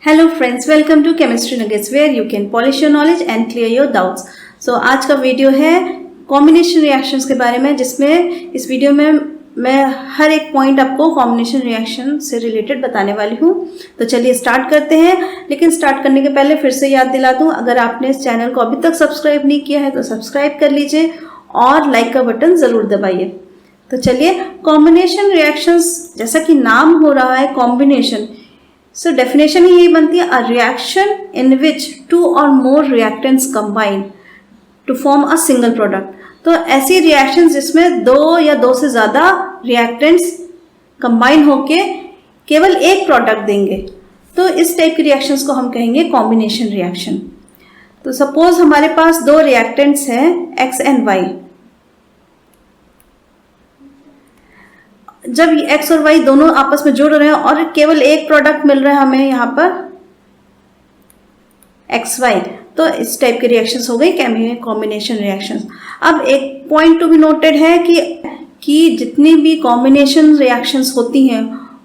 Hello friends, welcome to chemistry nuggets where you can polish your knowledge and clear your doubts. So आज का video है combination reactions के बारे में, जिसमें इस वीडियो में मैं हर एक पॉइंट आपको कॉम्बिनेशन रिएक्शन से रिलेटेड बताने वाली हूँ। तो चलिए स्टार्ट करते हैं। लेकिन स्टार्ट करने के पहले फिर से याद दिला दूँ, अगर आपने इस चैनल को अभी तक सब्सक्राइब नहीं किया है तो सब्सक्राइब कर लीजिए और लाइक का बटन ज़रूर दबाइए। तो चलिए, कॉम्बिनेशन रिएक्शंस, जैसा कि नाम हो रहा है कॉम्बिनेशन, सो डेफिनेशन ही यही बनती है, a reaction in which two और more reactants combine to form a single product. तो ऐसी रिएक्शन जिसमें दो या दो से ज़्यादा रिएक्टेंट्स कंबाइन होके केवल एक प्रोडक्ट देंगे, तो इस टाइप की रिएक्शंस को हम कहेंगे कॉम्बिनेशन रिएक्शन। तो सपोज हमारे पास दो रिएक्टेंट्स हैं एक्स एंड वाई। जब एक्स और वाई दोनों आपस में जुड़ रहे हैं और केवल एक प्रोडक्ट मिल रहा है हमें यहाँ पर एक्स वाई, तो इस टाइप के रिएक्शंस हो गई कॉम्बिनेशन रिएक्शंस। अब एक पॉइंट टू बी नोटेड है कि जितनी भी कॉम्बिनेशन रिएक्शंस होती हैं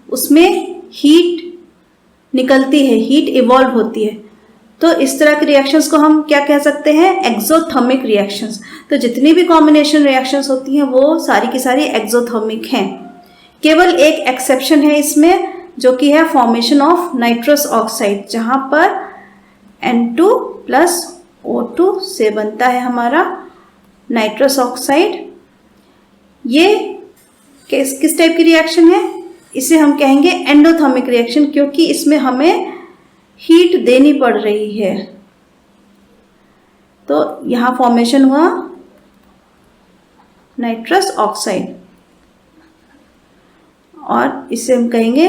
उसमें हीट निकलती है, हीट इवॉल्व होती है। तो इस तरह के रिएक्शंस को हम क्या कह सकते हैं, एक्सोथर्मिक रिएक्शंस। तो जितनी भी कॉम्बिनेशन रिएक्शंस होती हैं वो सारी की सारी एक्सोथर्मिक हैं। केवल एक एक्सेप्शन है इसमें, जो कि है फॉर्मेशन ऑफ नाइट्रस ऑक्साइड, जहां पर N2 प्लस O2 से बनता है हमारा नाइट्रस ऑक्साइड। ये किस टाइप की रिएक्शन है, इसे हम कहेंगे एंडोथर्मिक रिएक्शन, क्योंकि इसमें हमें हीट देनी पड़ रही है। तो यहां फॉर्मेशन हुआ नाइट्रस ऑक्साइड और इसे हम कहेंगे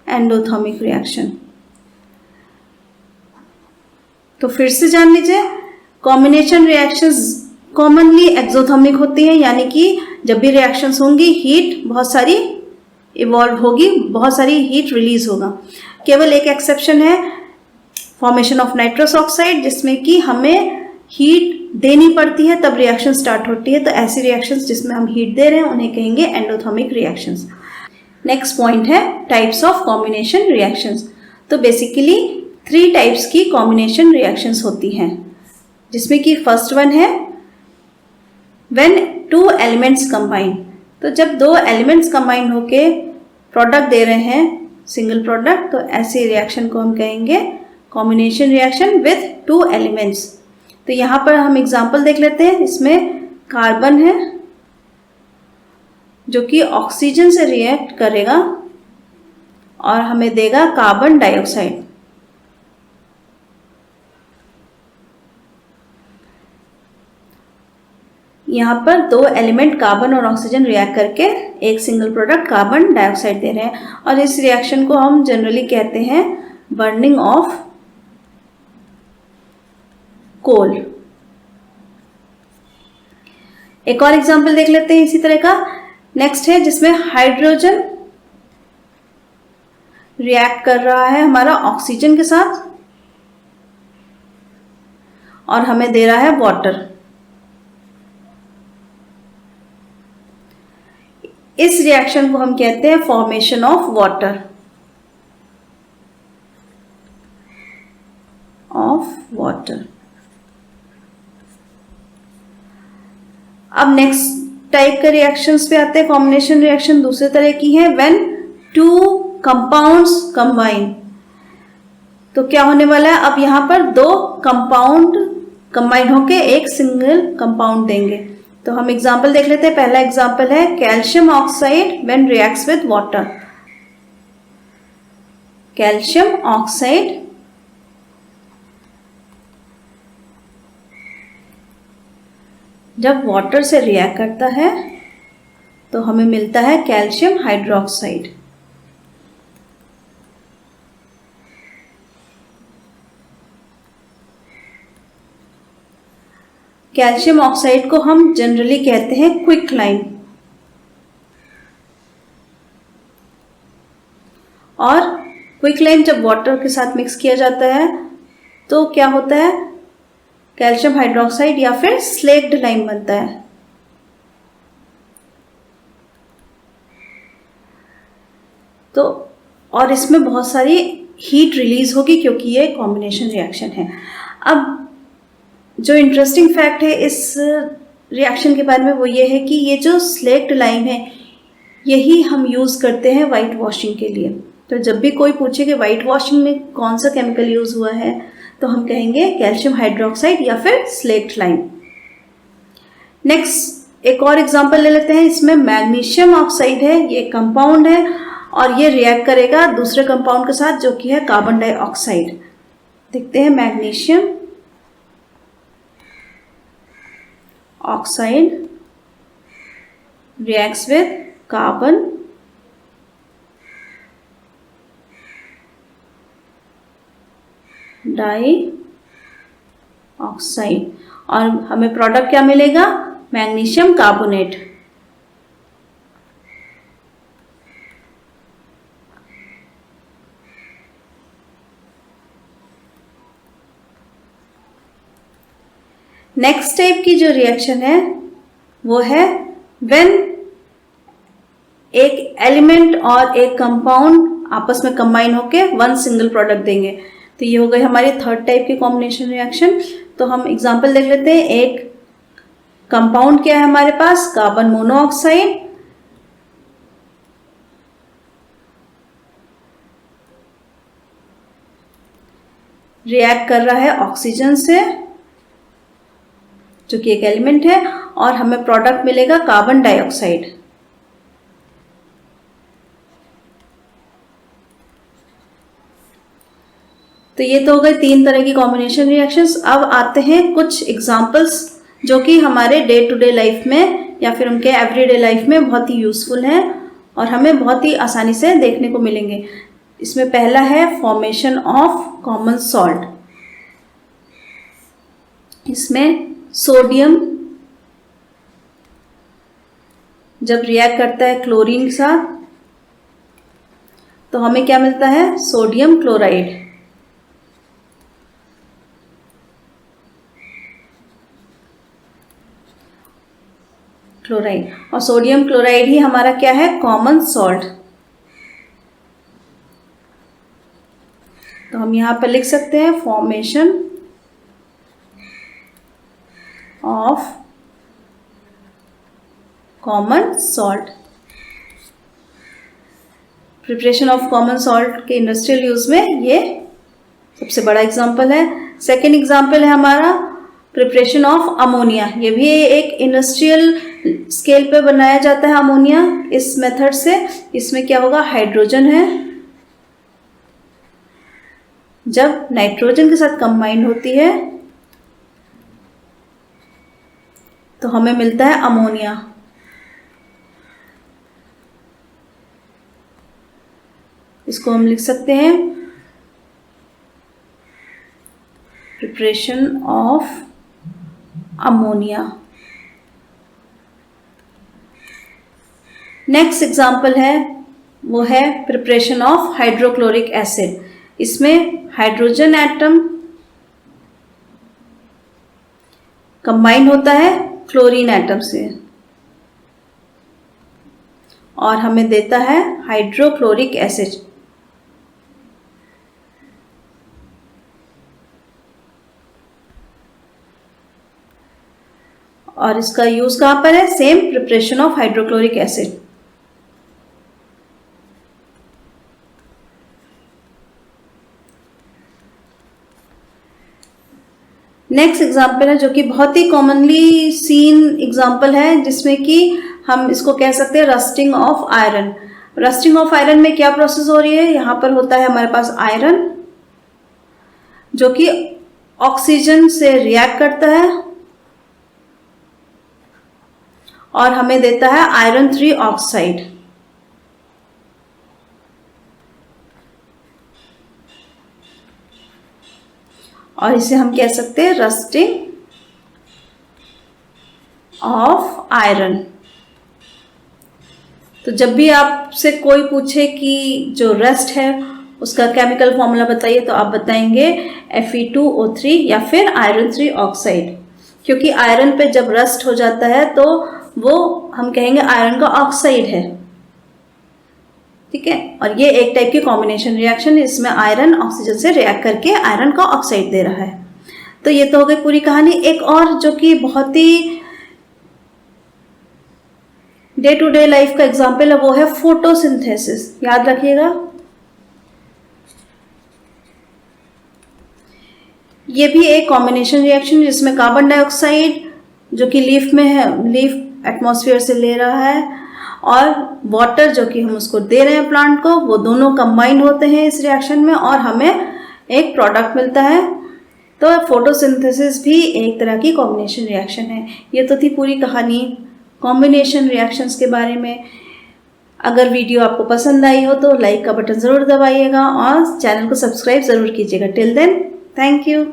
एंडोथर्मिक रिएक्शन। तो फिर से जान लीजिए, कॉम्बिनेशन रिएक्शंस कॉमनली एक्सोथर्मिक होती हैं, यानी कि जब भी रिएक्शंस होंगी हीट बहुत सारी इवॉल्व होगी, बहुत सारी हीट रिलीज होगा। केवल एक एक्सेप्शन है फॉर्मेशन ऑफ नाइट्रस ऑक्साइड, जिसमें कि हमें हीट देनी पड़ती है तब रिएक्शन स्टार्ट होती है। तो ऐसी रिएक्शंस जिसमें हम हीट दे रहे हैं उन्हें कहेंगे एंडोथर्मिक रिएक्शंस। नेक्स्ट पॉइंट है टाइप्स ऑफ कॉम्बिनेशन रिएक्शंस। तो बेसिकली 3 टाइप्स की कॉम्बिनेशन रिएक्शंस होती हैं, जिसमें कि फर्स्ट वन है व्हेन 2 एलिमेंट्स कंबाइन। तो जब 2 एलिमेंट्स कंबाइन होके प्रोडक्ट दे रहे हैं, सिंगल प्रोडक्ट, तो ऐसी रिएक्शन को हम कहेंगे कॉम्बिनेशन रिएक्शन विथ 2 एलिमेंट्स। तो यहाँ पर हम एग्जाम्पल देख लेते हैं। इसमें कार्बन है जो कि ऑक्सीजन से रिएक्ट करेगा और हमें देगा कार्बन डाइऑक्साइड। यहाँ पर 2 एलिमेंट कार्बन और ऑक्सीजन रिएक्ट करके एक सिंगल प्रोडक्ट कार्बन डाइऑक्साइड दे रहे हैं, और इस रिएक्शन को हम जनरली कहते हैं बर्निंग ऑफ कोल। एक और एग्जांपल देख लेते हैं इसी तरह का। नेक्स्ट है जिसमें हाइड्रोजन रिएक्ट कर रहा है हमारा ऑक्सीजन के साथ और हमें दे रहा है वाटर। इस रिएक्शन को हम कहते हैं फॉर्मेशन ऑफ वाटर। अब नेक्स्ट टाइप के रिएक्शंस पे आते हैं। कॉम्बिनेशन रिएक्शन दूसरे तरह की है व्हेन 2 कंपाउंड्स कंबाइन। तो क्या होने वाला है, अब यहाँ पर 2 कंपाउंड कंबाइन होके एक सिंगल कंपाउंड देंगे। तो हम एग्जांपल देख लेते हैं। पहला एग्जांपल है calcium oxide when reacts with water. Calcium oxide जब वाटर से रिएक्ट करता है तो हमें मिलता है कैल्शियम हाइड्रोक्साइड। कैल्शियम ऑक्साइड को हम जनरली कहते हैं क्विकलाइन। और क्विकलाइन जब वाटर के साथ मिक्स किया जाता है तो क्या होता है, कैल्शियम हाइड्रोक्साइड या फिर स्लेक्ड लाइम बनता है। तो और इसमें बहुत सारी हीट रिलीज होगी क्योंकि ये कॉम्बिनेशन रिएक्शन है। अब जो इंटरेस्टिंग फैक्ट है इस रिएक्शन के बारे में वो ये है कि ये जो स्लेक्ट लाइम है यही हम यूज़ करते हैं वाइट वॉशिंग के लिए। तो जब भी कोई पूछे कि वाइट वॉशिंग में कौन सा केमिकल यूज़ हुआ है तो हम कहेंगे कैल्शियम हाइड्रोक्साइड या फिर स्लेक्ट लाइम। नेक्स्ट एक और एग्जांपल ले लेते हैं। इसमें मैग्नीशियम ऑक्साइड है, ये कंपाउंड है और ये रिएक्ट करेगा दूसरे कंपाउंड के साथ जो कि है कार्बन डाइऑक्साइड। देखते हैं, magnesium oxide reacts with carbon dioxide और हमें प्रोडक्ट क्या मिलेगा, मैग्नीशियम कार्बोनेट। नेक्स्ट टाइप की जो रिएक्शन है वो है व्हेन एक एलिमेंट और एक कंपाउंड आपस में कंबाइन होके वन सिंगल प्रोडक्ट देंगे। तो ये हो गई हमारी थर्ड टाइप की कॉम्बिनेशन रिएक्शन। तो हम एग्जांपल देख लेते हैं। एक कंपाउंड क्या है हमारे पास, कार्बन मोनोऑक्साइड, रिएक्ट कर रहा है ऑक्सीजन से जो कि एक एलिमेंट है और हमें प्रोडक्ट मिलेगा कार्बन डाइऑक्साइड। तो ये तो हो गए तीन तरह की कॉम्बिनेशन रिएक्शंस। अब आते हैं कुछ एग्जांपल्स जो कि हमारे डे टू डे लाइफ में या फिर उनके एवरीडे लाइफ में बहुत ही यूजफुल हैं और हमें बहुत ही आसानी से देखने को मिलेंगे। इसमें पहला है फॉर्मेशन ऑफ कॉमन सॉल्ट। इसमें सोडियम जब रिएक्ट करता है क्लोरीन के साथ तो हमें क्या मिलता है, सोडियम क्लोराइड। और सोडियम क्लोराइड ही हमारा क्या है, कॉमन सॉल्ट। तो हम यहां पर लिख सकते हैं formation of common salt. Preparation of common salt के इंडस्ट्रियल यूज में ये सबसे बड़ा एग्जांपल है। सेकेंड एग्जांपल है हमारा प्रिपरेशन ऑफ अमोनिया। ये भी एक इंडस्ट्रियल स्केल पे बनाया जाता है अमोनिया इस मेथड से। इसमें क्या होगा, हाइड्रोजन है, जब नाइट्रोजन के साथ कंबाइन होती है तो हमें मिलता है अमोनिया। इसको हम लिख सकते हैं preparation of ammonia. Next example है वो है प्रिपरेशन ऑफ हाइड्रोक्लोरिक एसिड। इसमें हाइड्रोजन एटम कंबाइन होता है क्लोरीन एटम से और हमें देता है हाइड्रोक्लोरिक एसिड। और इसका यूज कहां पर है, same preparation of hydrochloric acid. Next example है जो कि बहुत ही कॉमनली सीन एग्जाम्पल है, जिसमें कि हम इसको कह सकते हैं rusting of iron. Rusting of iron में क्या प्रोसेस हो रही है, यहाँ पर होता है हमारे पास आयरन जो कि ऑक्सीजन से रिएक्ट करता है और हमें देता है आयरन 3 ऑक्साइड। और इसे हम कह सकते हैं रस्टिंग ऑफ आयरन। तो जब भी आपसे कोई पूछे कि जो रस्ट है उसका केमिकल फॉर्मूला बताइए तो आप बताएंगे Fe2O3 या फिर आयरन 3 ऑक्साइड, क्योंकि आयरन पे जब रस्ट हो जाता है तो वो हम कहेंगे आयरन का ऑक्साइड है। ठीक है। और ये एक टाइप की कॉम्बिनेशन रिएक्शन है, इसमें आयरन ऑक्सीजन से रिएक्ट करके आयरन का ऑक्साइड दे रहा है। तो ये तो हो गई पूरी कहानी। एक और जो कि बहुत ही डे टू डे लाइफ का एग्जाम्पल है वो है फोटोसिंथेसिस। याद रखिएगा, ये भी एक कॉम्बिनेशन रिएक्शन जिसमें कार्बन डाइऑक्साइड जो कि लीफ में है, लीफ एटमॉस्फेयर से ले रहा है, और वाटर जो कि हम उसको दे रहे हैं प्लांट को, वो दोनों कंबाइन होते हैं इस रिएक्शन में और हमें एक प्रोडक्ट मिलता है। तो फोटोसिंथेसिस भी एक तरह की कॉम्बिनेशन रिएक्शन है। ये तो थी पूरी कहानी कॉम्बिनेशन रिएक्शंस के बारे में। अगर वीडियो आपको पसंद आई हो तो लाइक का बटन ज़रूर दबाइएगा और चैनल को सब्सक्राइब ज़रूर कीजिएगा। Till then, thank you.